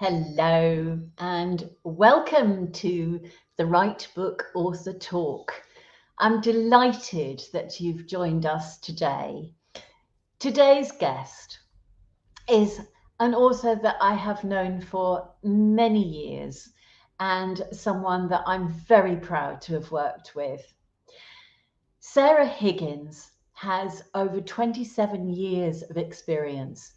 Hello and welcome to the Right Book Author Talk. I'm delighted that you've joined us today. Today's guest is an author that I have known for many years and someone that I'm very proud to have worked with. Sarah Higgins has over 27 years of experience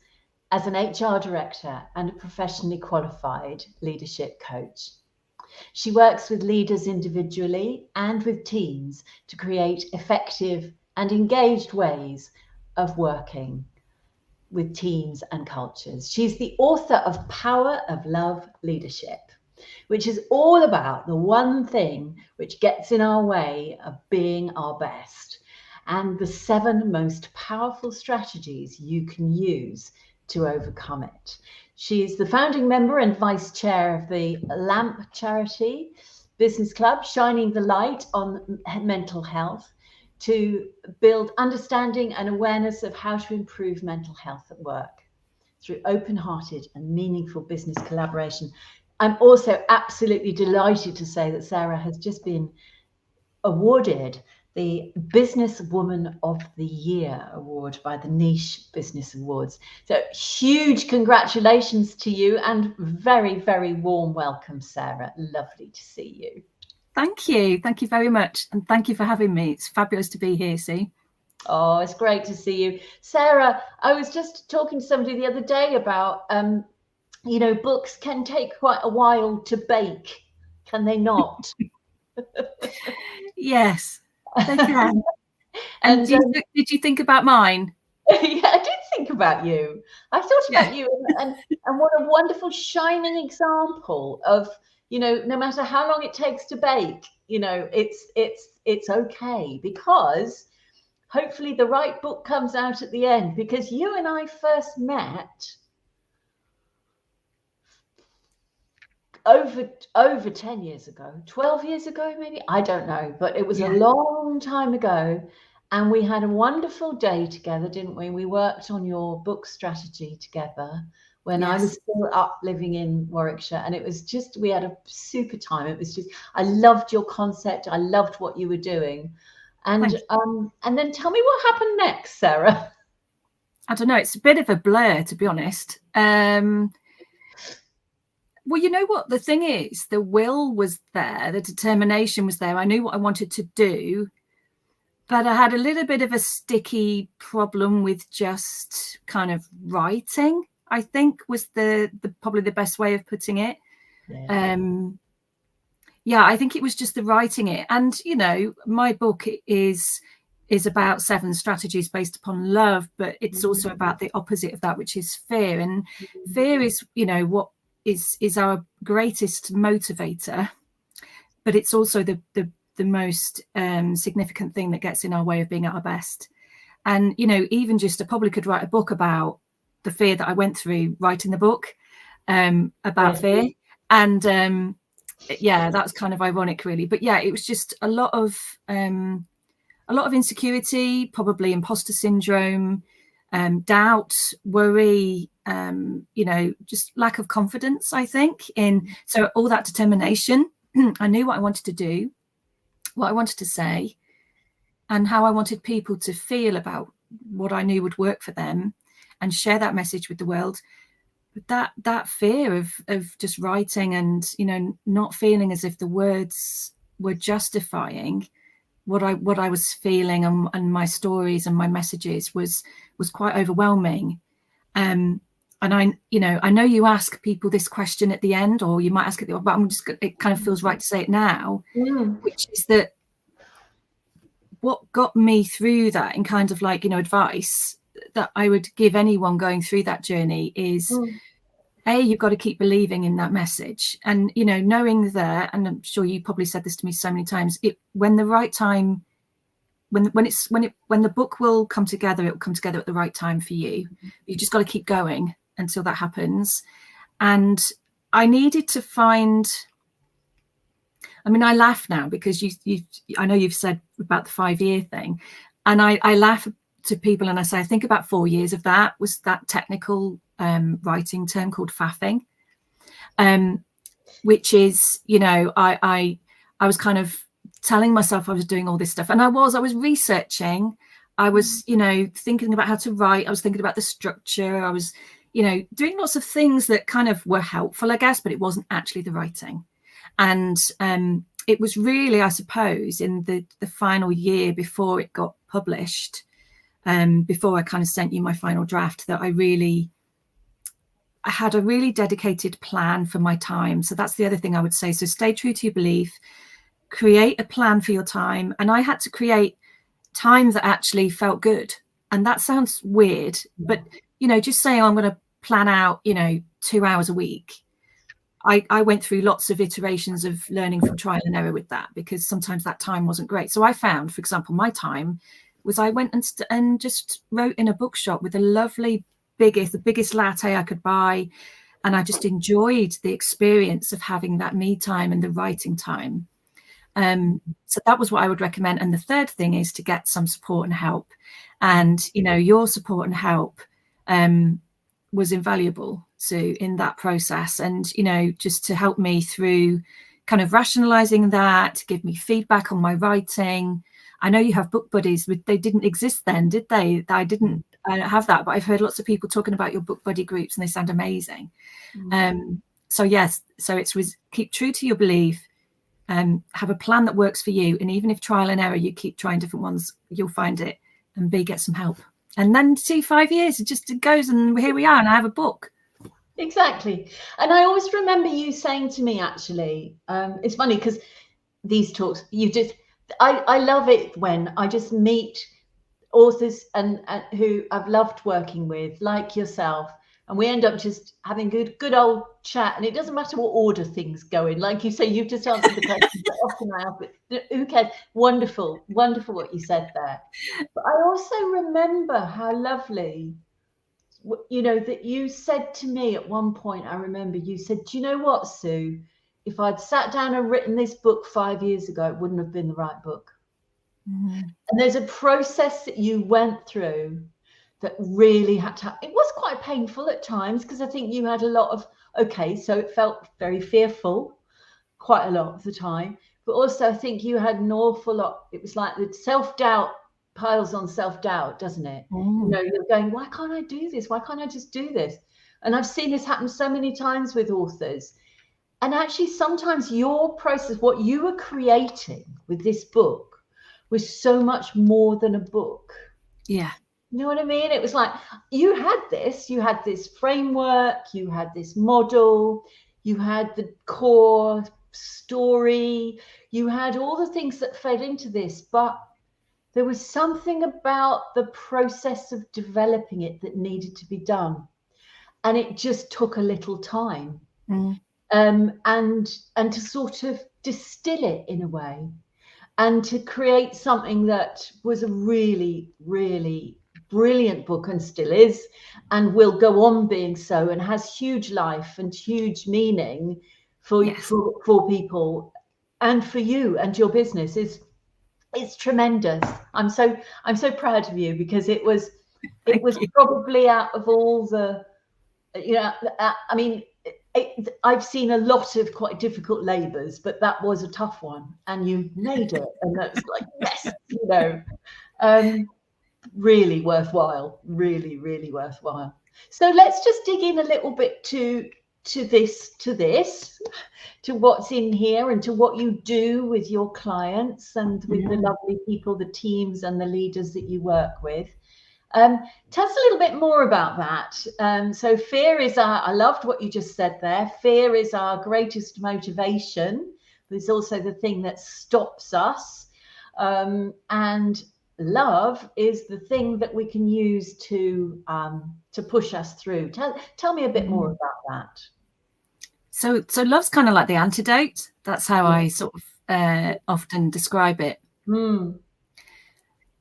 as an HR director and a professionally qualified leadership coach. She works with leaders individually and with teams to create effective and engaged ways of working with teams and cultures. She's the author of Power of Love Leadership, which is all about the one thing which gets in our way of being our best and the 7 most powerful strategies you can use to overcome it. She is the founding member and vice chair of the LAMP charity business club, shining the light on mental health to build understanding and awareness of how to improve mental health at work through open-hearted and meaningful business collaboration. I'm also absolutely delighted to say that Sarah has just been awarded the Businesswoman of the Year award by the Niche Business Awards. So huge congratulations to you and very, very warm welcome, Sarah. Lovely to see you. Thank you. Thank you very much. And thank you for having me. It's fabulous to be here, Sue. Oh, it's great to see you. Sarah, I was just talking to somebody the other day about, books can take quite a while to bake, can they not? Yes, they can. And did you think about mine? Yeah, I did think about you. I thought about you and what a wonderful shining example of, no matter how long it takes to bake, it's okay, because hopefully the right book comes out at the end, because you and I first met over 10 years ago, 12 years ago, maybe, I don't know, but it was a long time ago. And we had a wonderful day together, didn't we? We worked on your book strategy together when I was still up living in Warwickshire. And it was just, we had a super time. It was just, I loved your concept. I loved what you were doing. And then tell me what happened next, Sarah. I don't know. It's a bit of a blur, to be honest. Well, you know what? The thing is, the will was there. The determination was there. I knew what I wanted to do. But I had a little bit of a sticky problem with just kind of writing, I think was the probably the best way of putting it. I think it was just the writing it. And, my book is about 7 strategies based upon love, but it's also about the opposite of that, which is fear. And fear is, what is our greatest motivator, but it's also the most significant thing that gets in our way of being at our best. And, even just I probably could write a book about the fear that I went through writing the book about fear. And that's kind of ironic, really. But it was just a lot of insecurity, probably imposter syndrome, doubt, worry, just lack of confidence, I think. So all that determination, I knew what I wanted to do, what I wanted to say, and how I wanted people to feel about what I knew would work for them, and share that message with the world. But that fear of just writing and, not feeling as if the words were justifying what I was feeling and my stories and my messages was quite overwhelming. And I know you ask people this question at the end, or you might ask it, but it kind of feels right to say it now, which is that what got me through that, and kind of like, advice that I would give anyone going through that journey is, you've got to keep believing in that message. And, knowing that, and I'm sure you probably said this to me so many times, when the right time, when the book will come together, it will come together at the right time for you. You just got to keep going until that happens. And I needed to find, I laugh now because I know you've said about the 5-year thing, and I laugh to people and I say, I think about 4 years of that was that technical writing term called faffing. which is, you know, I was kind of telling myself I was doing all this stuff, and I was researching. I was, you know, thinking about how to write. I was thinking about the structure. I was, you know, doing lots of things that kind of were helpful, I guess, but it wasn't actually the writing. And it was really, I suppose, in the final year before it got published, before I kind of sent you my final draft, that I had a really dedicated plan for my time. So that's the other thing I would say. So stay true to your belief, create a plan for your time. And I had to create time that actually felt good. And that sounds weird, but, you know, just saying I'm going to plan out, you know, 2 hours a week. I went through lots of iterations of learning from trial and error with that, because sometimes that time wasn't great. So I found, for example, my time was I went and just wrote in a bookshop with the biggest latte I could buy. And I just enjoyed the experience of having that me time and the writing time. So that was what I would recommend. And the third thing is to get some support and help. And, you know, your support and help was invaluable, Sue, in that process. And, you know, just to help me through kind of rationalizing that, give me feedback on my writing. I know you have book buddies, but they didn't exist then, did they? I didn't have that, but I've heard lots of people talking about your book buddy groups and they sound amazing. So yes, so it's keep true to your belief. Have a plan that works for you, and even if trial and error, you keep trying different ones, you'll find it. And B, get some help, and then see 5 years it goes, and here we are, and I have a book. Exactly. And I always remember you saying to me, actually, it's funny because these talks, I love it when I just meet authors and who I've loved working with, like yourself, and we end up just having good old chat, and it doesn't matter what order things go in. Like you say, you've just answered the question, but often I have, but who cares? Wonderful what you said there. But I also remember how lovely, you know, that you said to me at one point. I remember you said, do you know what, Sue? If I'd sat down and written this book 5 years ago, it wouldn't have been the right book. And there's a process that you went through that really had to, it was quite painful at times, because I think you had a lot of, so it felt very fearful quite a lot of the time, but also I think you had an awful lot, it was like the self-doubt piles on self-doubt, doesn't it? You know, you're going, why can't I do this? Why can't I just do this? And I've seen this happen so many times with authors. And actually sometimes your process, what you were creating with this book, was so much more than a book. Yeah. You know what I mean? It was like you had this framework, you had this model, you had the core story, you had all the things that fed into this, but there was something about the process of developing it that needed to be done. And it just took a little time. And to sort of distill it in a way, and to create something that was a really, really brilliant book, and still is, and will go on being so, and has huge life and huge meaning for people, and for you and your business. It's tremendous. I'm so proud of you, because it was probably out of all the, you know, I mean, I've seen a lot of quite difficult labours, but that was a tough one, and you made it, and that's like, yes, you know, really worthwhile, really, really worthwhile. So let's just dig in a little bit to what's in here, and to what you do with your clients, and with the lovely people, the teams and the leaders that you work with. Tell us a little bit more about that. So fear is I loved what you just said there. Fear is our greatest motivation, but it's also the thing that stops us. And love is the thing that we can use to push us through. Tell me a bit more about that. So love's kind of like the antidote. That's how I sort of often describe it.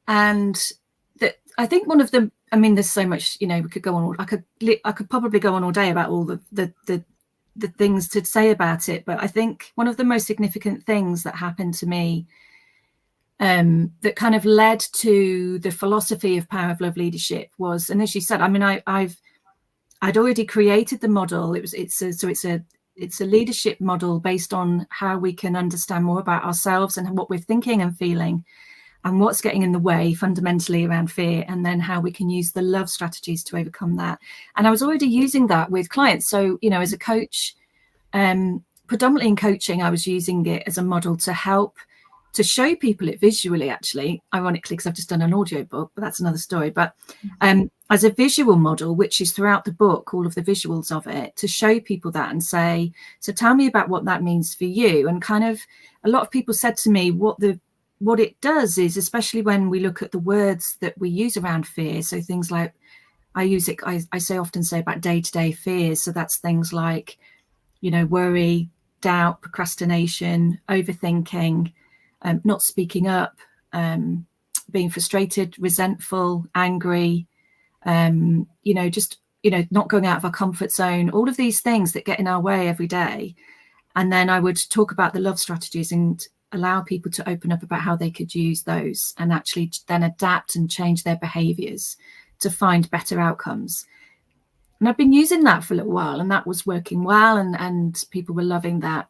And I think one of them, I mean, there's so much, you know, we could go on. I could probably go on all day about all the things to say about it. But I think one of the most significant things that happened to me, that kind of led to the philosophy of Power of Love Leadership was, and as you said, I mean, I'd already created the model. It's it's a leadership model based on how we can understand more about ourselves and what we're thinking and feeling, and what's getting in the way fundamentally around fear, and then how we can use the love strategies to overcome that. And I was already using that with clients. So, you know, as a coach, predominantly in coaching, I was using it as a model to help to show people it visually, actually, ironically, because I've just done an audio book, but that's another story. But as a visual model, which is throughout the book, all of the visuals of it, to show people that and say, so tell me about what that means for you. And kind of a lot of people said to me what it does is, especially when we look at the words that we use around fear. So things like, I often say about day-to-day fears. So that's things like, you know, worry, doubt, procrastination, overthinking, not speaking up, being frustrated, resentful, angry, you know, just, you know, not going out of our comfort zone, all of these things that get in our way every day. And then I would talk about the love strategies and allow people to open up about how they could use those and actually then adapt and change their behaviors to find better outcomes. And I've been using that for a little while, and that was working well, and people were loving that.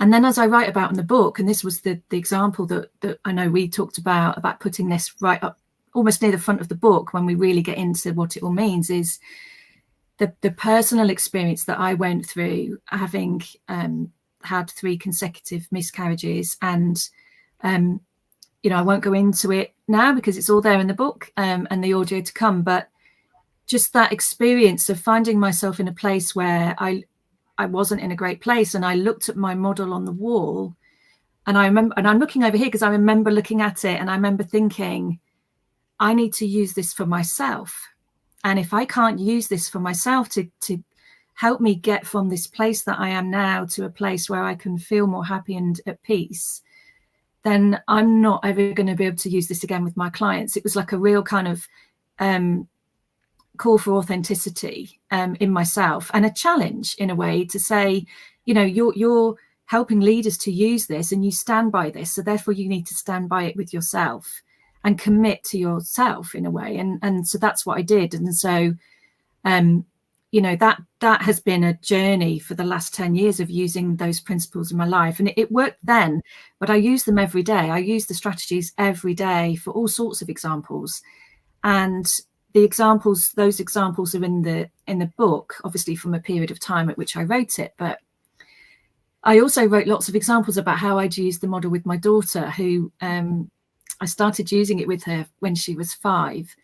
And then as I write about in the book, and this was the example that I know we talked about putting this right up almost near the front of the book when we really get into what it all means, is the personal experience that I went through, having had 3 consecutive miscarriages. And, you know, I won't go into it now because it's all there in the book and the audio to come. But just that experience of finding myself in a place where I wasn't in a great place. And I looked at my model on the wall, and I remember, and I'm looking over here because I remember looking at it, and I remember thinking, I need to use this for myself. And if I can't use this for myself to help me get from this place that I am now to a place where I can feel more happy and at peace, then I'm not ever going to be able to use this again with my clients. It was like a real kind of call for authenticity in myself, and a challenge in a way to say, you know, you're helping leaders to use this and you stand by this, so therefore you need to stand by it with yourself and commit to yourself in a way. And so that's what I did. And so you know, that has been a journey for the last 10 years of using those principles in my life. And it worked then, but I use them every day. I use the strategies every day for all sorts of examples. And those examples are in the book, obviously from a period of time at which I wrote it. But I also wrote lots of examples about how I'd used the model with my daughter, who I started using it with her when she was 5,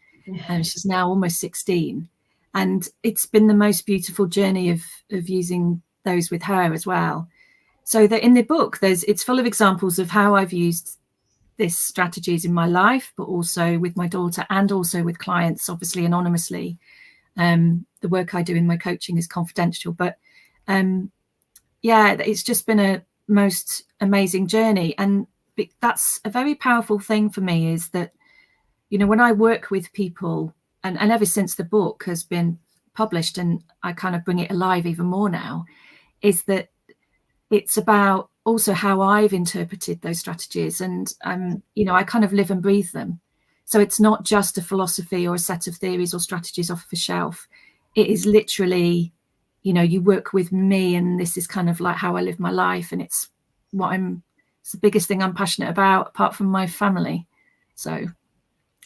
and she's now almost 16. And it's been the most beautiful journey of using those with her as well. So that in the book, it's full of examples of how I've used this strategies in my life, but also with my daughter and also with clients, obviously anonymously. The work I do in my coaching is confidential, but yeah, it's just been a most amazing journey. And that's a very powerful thing for me, is that, you know, when I work with people, and ever since the book has been published and I kind of bring it alive even more now, is that it's about also how I've interpreted those strategies. And, you know, I kind of live and breathe them. So it's not just a philosophy or a set of theories or strategies off a shelf. It is literally, you know, you work with me, and this is kind of like how I live my life. And it's the biggest thing I'm passionate about, apart from my family. So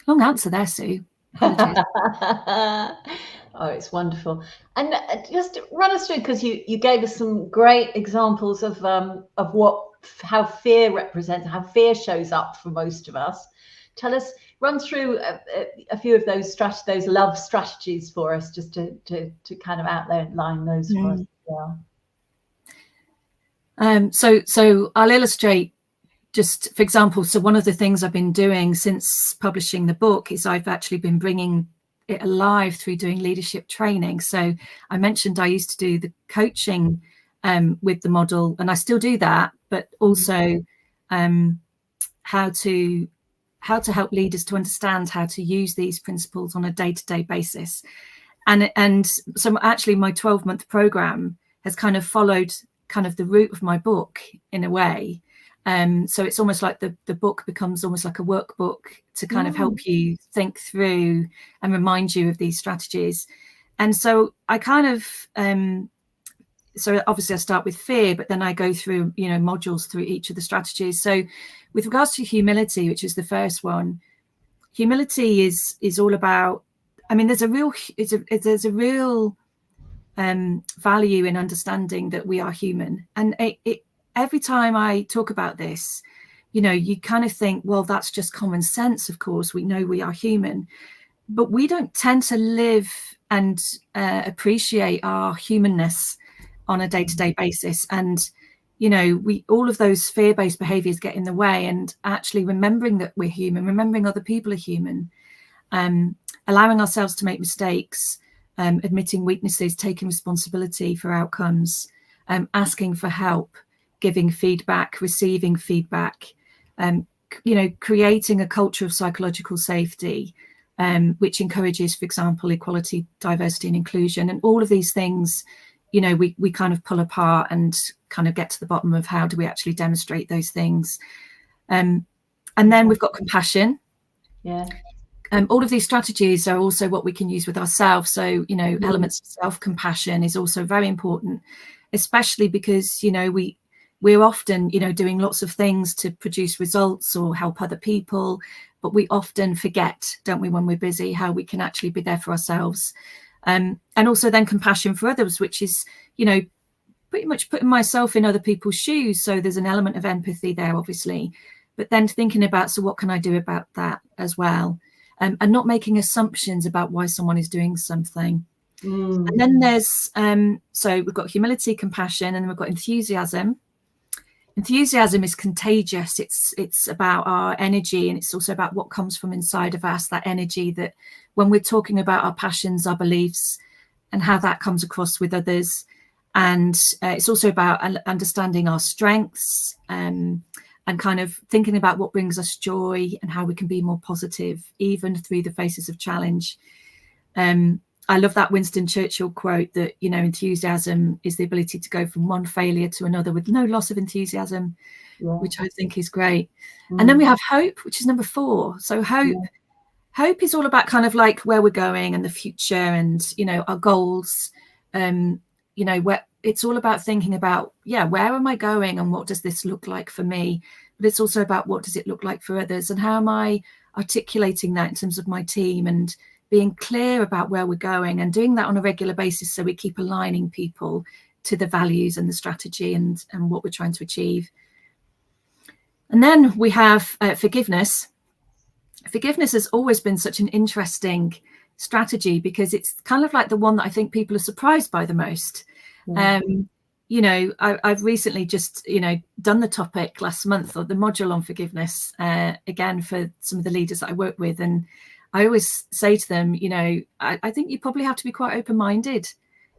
long answer there, Sue. Oh, it's wonderful. And just run us through, because you gave us some great examples of how fear represents, how fear shows up for most of us. Run through a few of those love strategies for us, just to kind of outline those for us as well. So I'll illustrate. Just for example, so one of the things I've been doing since publishing the book is I've actually been bringing it alive through doing leadership training. So I mentioned I used to do the coaching with the model, and I still do that, but also how to help leaders to understand how to use these principles on a day-to-day basis. And so actually my 12-month program has kind of followed kind of the route of my book in a way. So it's almost like the book becomes almost like a workbook to kind of help you think through and remind you of these strategies. And so I kind of, so obviously I start with fear, but then I go through, modules through each of the strategies. So with regards to humility, which is the first one, humility is all about, I mean, there's a real value in understanding that we are human. And every time I talk about this, you kind of think, well, that's just common sense. Of course, we know we are human, but we don't tend to live and appreciate our humanness on a day-to-day basis. And all of those fear-based behaviors get in the way, and actually remembering that we're human, remembering other people are human, allowing ourselves to make mistakes, admitting weaknesses, taking responsibility for outcomes, asking for help, giving feedback, receiving feedback, creating a culture of psychological safety, which encourages, for example, equality, diversity and inclusion. And all of these things, we kind of pull apart and kind of get to the bottom of how do we actually demonstrate those things. And then we've got compassion. Yeah. All of these strategies are also what we can use with ourselves. So, elements of self-compassion is also very important, especially because, we're often, doing lots of things to produce results or help other people, but we often forget, don't we, when we're busy, how we can actually be there for ourselves. And also then compassion for others, which is, pretty much putting myself in other people's shoes. So there's an element of empathy there, obviously, but then thinking about, so what can I do about that as well? And not making assumptions about why someone is doing something. And then there's, so we've got humility, compassion, and then we've got enthusiasm. Enthusiasm is contagious. It's about our energy, and it's also about what comes from inside of us, that energy that when we're talking about our passions, our beliefs, and how that comes across with others. And it's also about understanding our strengths, and kind of thinking about what brings us joy and how we can be more positive, even through the faces of challenge. I love that Winston Churchill quote that, enthusiasm is the ability to go from one failure to another with no loss of enthusiasm, which I think is great. And then we have hope, which is number 4. So hope is all about kind of like where we're going and the future and, our goals. Where it's all about thinking about, where am I going and what does this look like for me? But it's also about what does it look like for others, and how am I articulating that in terms of my team, and being clear about where we're going, and doing that on a regular basis so we keep aligning people to the values and the strategy and what we're trying to achieve. And then we have forgiveness. Forgiveness has always been such an interesting strategy because it's kind of like the one that I think people are surprised by the most. I've recently just, done the topic last month, or the module on forgiveness, again, for some of the leaders that I work with. And I always say to them, I think you probably have to be quite open-minded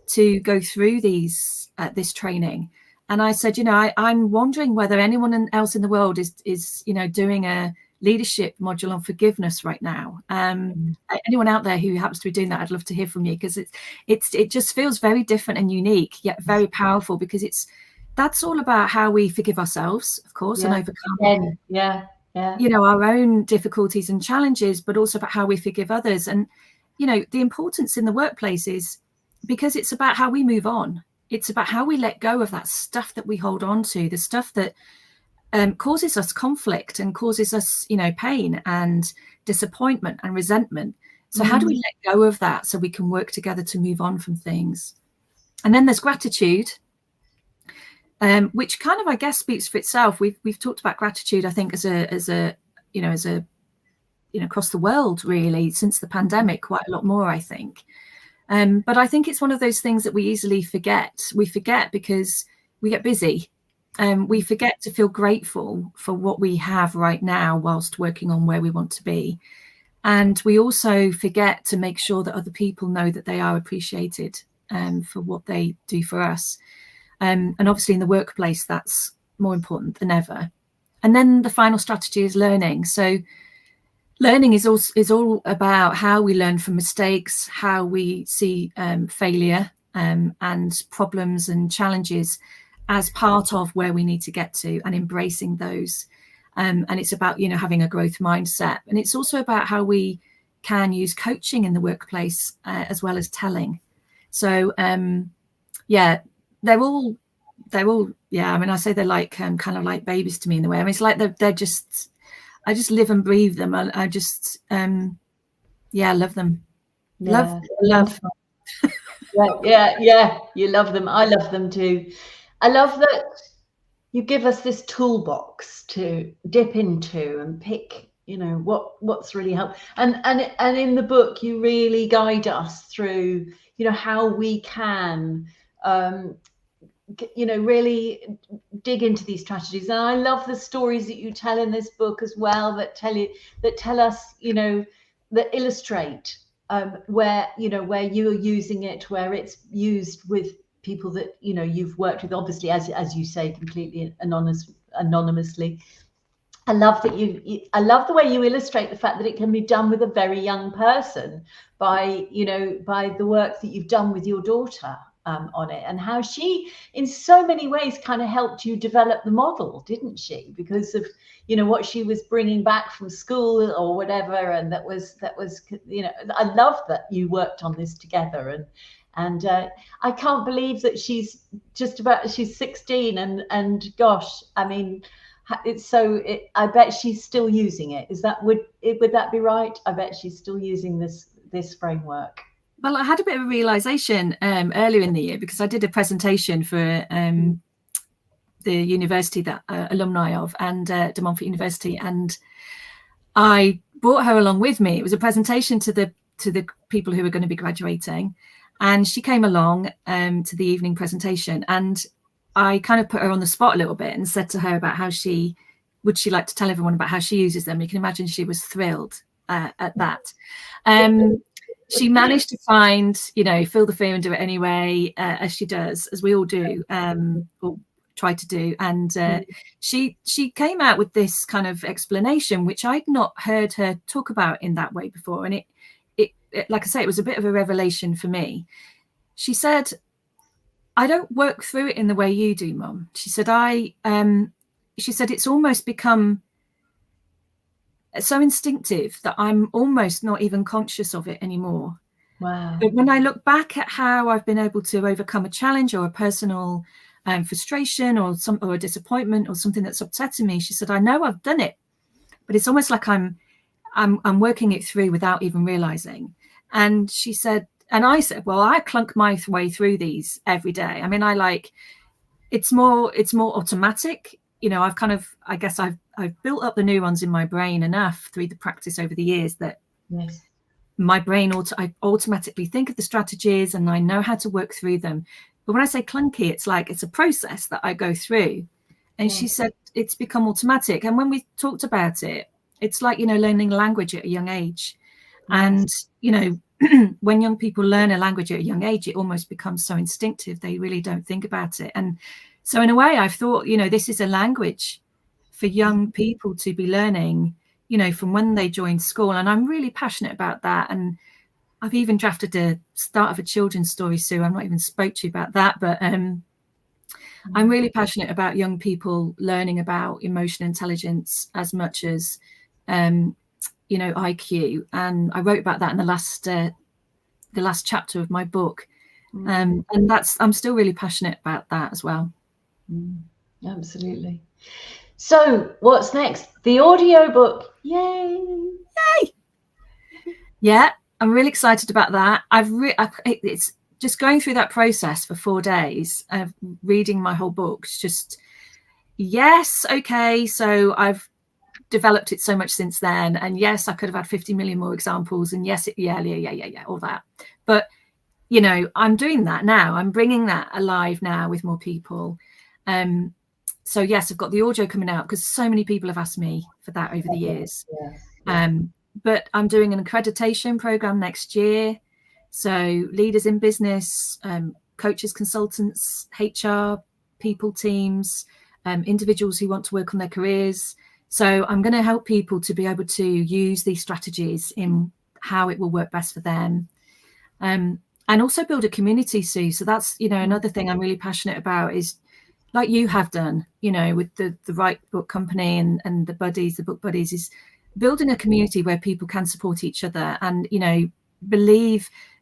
to go through this training. And I said, I'm wondering whether anyone else in the world is doing a leadership module on forgiveness right now. Anyone out there who happens to be doing that, I'd love to hear from you, because it just feels very different and unique, yet very powerful, because that's all about how we forgive ourselves, of course, and overcome our own difficulties and challenges, but also about how we forgive others. And the importance in the workplace is because it's about how we move on. It's about how we let go of that stuff that we hold on to, the stuff that causes us conflict and causes us, pain and disappointment and resentment. So how do we let go of that so we can work together to move on from things? And then there's gratitude, which kind of, I guess, speaks for itself. We've talked about gratitude, I think, as a across the world, really, since the pandemic, quite a lot more, I think. But I think it's one of those things that we easily forget. We forget because we get busy. We forget to feel grateful for what we have right now whilst working on where we want to be. And we also forget to make sure that other people know that they are appreciated for what they do for us. And obviously in the workplace, that's more important than ever. And then the final strategy is learning. So learning is all about how we learn from mistakes, how we see failure and problems and challenges as part of where we need to get to, and embracing those. And it's about, having a growth mindset. And it's also about how we can use coaching in the workplace as well as telling. So, they're all, yeah. I mean, I say they're like kind of like babies to me in a way. I mean, it's like they're just, I just live and breathe them. I just, yeah, love them. Yeah. Love. Yeah. You love them. I love them too. I love that you give us this toolbox to dip into and pick, you know, what's really helped. And in the book, you really guide us through, you know, how we can, you know, really dig into these strategies. And I love the stories that you tell in this book as well, that tell us, you know, that illustrate where, you know, where you're using it, where it's used with people that, you know, you've worked with, obviously, as you say, completely anonymously. I love that I love the way you illustrate the fact that it can be done with a very young person by, you know, by the work that you've done with your daughter on it, and how she, in so many ways, kind of helped you develop the model, didn't she? Because of, you know, what she was bringing back from school or whatever, and that was, you know, I love that you worked on this together, and I can't believe that she's 16, and gosh, I mean, it's so, I bet she's still using it. Would that be right? I bet she's still using this framework. Well, I had a bit of a realization earlier in the year, because I did a presentation for the university that alumni of, and De Montfort University, and I brought her along with me. It was a presentation to the people who were going to be graduating, and she came along to the evening presentation, and I kind of put her on the spot a little bit and said to her about how she like to tell everyone about how she uses them. You can imagine she was thrilled at that. She managed to find, you know, feel the fear and do it anyway, as she does, as we all do, or try to do. And she came out with this kind of explanation, which I'd not heard her talk about in that way before. And it like I say, it was a bit of a revelation for me. She said, I don't work through it in the way you do, Mum. She said, she said, it's almost become so instinctive that I'm almost not even conscious of it anymore. Wow. But when I look back at how I've been able to overcome a challenge or a personal frustration or a disappointment or something that's upsetting me, she said, I know I've done it, but it's almost like I'm working it through without even realizing. And she said, and I said, well, I clunk my way through these every day. I mean, it's more automatic. You know, I guess I've built up the neurons in my brain enough through the practice over the years that my brain I automatically think of the strategies and I know how to work through them. But when I say clunky, it's like it's a process that I go through. And she said it's become automatic. And when we talked about it, it's like, you know, learning language at a young age. And, you know, when young people learn a language at a young age, it almost becomes so instinctive. They really don't think about it. And so in a way, I've thought, you know, this is a language for young people to be learning, you know, from when they join school. And I'm really passionate about that. And I've even drafted the start of a children's story, Sue. I've not even spoke to you about that, but I'm really passionate about young people learning about emotional intelligence as much as, you know, IQ. And I wrote about that in the last chapter of my book. And I'm still really passionate about that as well. Absolutely. So what's next? The audiobook. Yay. Yeah, I'm really excited about that. It's just going through that process for 4 days of reading my whole book. It's just, yes, okay, so I've developed it so much since then, and yes, I could have had 50 million more examples, and yes, yeah, all that. But you know, I'm doing that now. I'm bringing that alive now with more people. So yes, I've got the audio coming out because so many people have asked me for that over the years. But I'm doing an accreditation program next year. So leaders in business, coaches, consultants, HR, people, teams, individuals who want to work on their careers. So I'm going to help people to be able to use these strategies in how it will work best for them. And also build a community, Sue. So that's, you know, another thing I'm really passionate about is, like you have done, you know, with the Right Book Company and the book buddies, is building a community where people can support each other and, you know,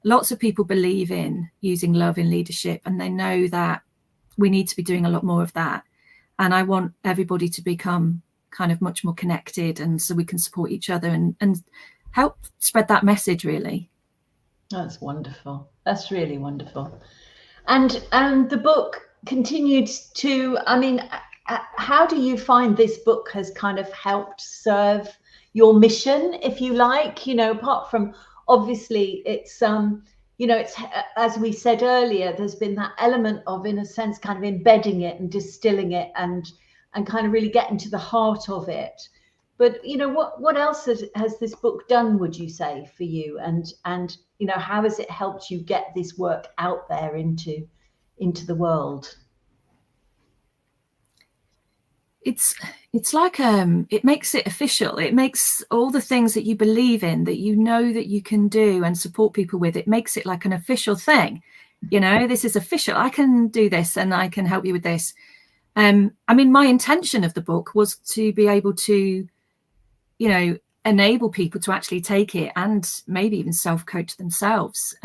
lots of people believe in using love in leadership, and they know that we need to be doing a lot more of that. And I want everybody to become kind of much more connected, and so we can support each other and help spread that message, really. That's wonderful. That's really wonderful. And the book continued to, I mean, how do you find this book has kind of helped serve your mission, if you like, you know, apart from obviously it's, you know, it's, as we said earlier, there's been that element of, in a sense, kind of embedding it and distilling it and kind of really getting to the heart of it. But, you know, what else has this book done, would you say, for you? And, you know, how has it helped you get this work out there into the world? It's like it makes it official. It makes all the things that you believe in, that you know that you can do and support people with, it makes it like an official thing. You know, this is official. I can do this and I can help you with this. I mean, my intention of the book was to be able to, you know, enable people to actually take it and maybe even self-coach themselves.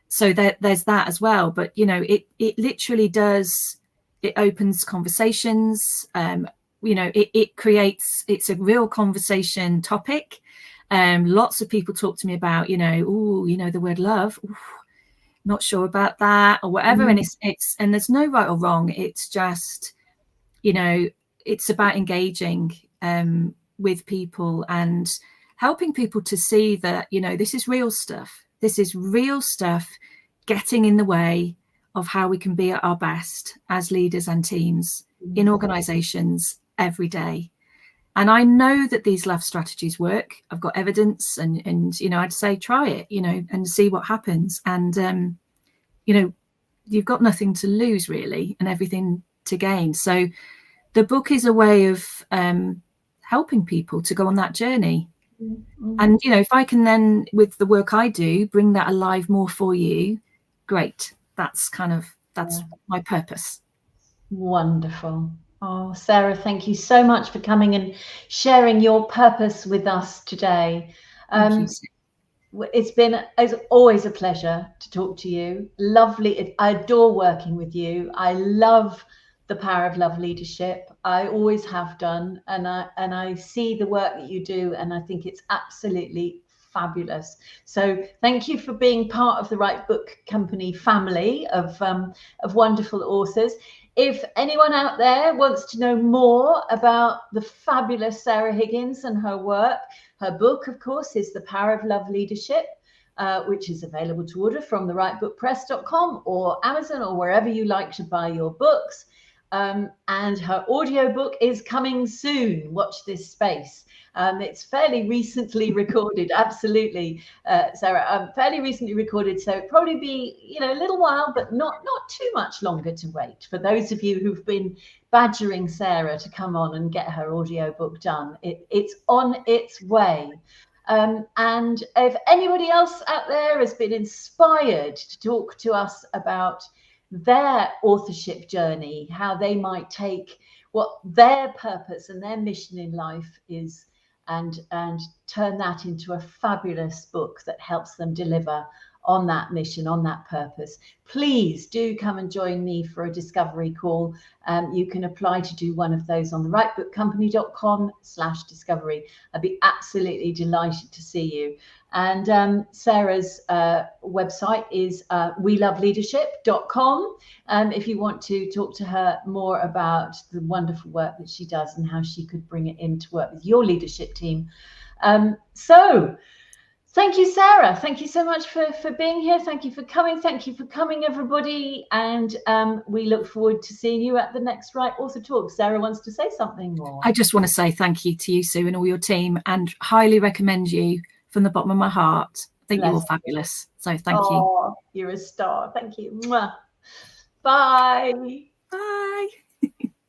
So there's that as well. But, you know, it literally does. It opens conversations, you know, it creates, it's a real conversation topic. Lots of people talk to me about, you know, oh, you know, the word love, ooh, not sure about that or whatever. And it's, and there's no right or wrong. It's just, you know, it's about engaging with people and helping people to see that, you know, this is real stuff. This is real stuff getting in the way of how we can be at our best as leaders and teams in organizations every day. And I know that these love strategies work. I've got evidence and you know, I'd say try it, you know, and see what happens. And, you know, you've got nothing to lose really and everything to gain. So the book is a way of helping people to go on that journey. And, you know, if I can then, with the work I do, bring that alive more for you, great. That's my purpose. Wonderful. Oh, Sarah, thank you so much for coming and sharing your purpose with us today. Thank you. It's been, as always, a pleasure to talk to you. Lovely. I adore working with you. I love the power of love leadership. I always have done, and I see the work that you do, and I think it's absolutely fabulous. So thank you for being part of the Right Book Company family of wonderful authors. If anyone out there wants to know more about the fabulous Sarah Higgins and her work, her book, of course, is The Power of Love Leadership, which is available to order from therightbookpress.com or Amazon or wherever you like to buy your books. And her audiobook is coming soon. Watch this space. It's fairly recently recorded, absolutely, Sarah, fairly recently recorded. So it'll probably be, you know, a little while, but not too much longer to wait. For those of you who've been badgering Sarah to come on and get her audiobook done, it's on its way. And if anybody else out there has been inspired to talk to us about their authorship journey, how they might take what their purpose and their mission in life is and turn that into a fabulous book that helps them deliver on that mission, on that purpose, please do come and join me for a discovery call. You can apply to do one of those on therightbookcompany.com/discovery. I'd be absolutely delighted to see you. And Sarah's website is weloveleadership.com if you want to talk to her more about the wonderful work that she does and how she could bring it in to work with your leadership team. So thank you, Sarah. Thank you so much for being here. Thank you for coming. Thank you for coming, everybody. And we look forward to seeing you at the next Right Author Talk. Sarah wants to say something more. I just want to say thank you to you, Sue, and all your team, and highly recommend you from the bottom of my heart. I think you're all fabulous. So thank you. You're a star. Thank you. Mwah. Bye. Bye.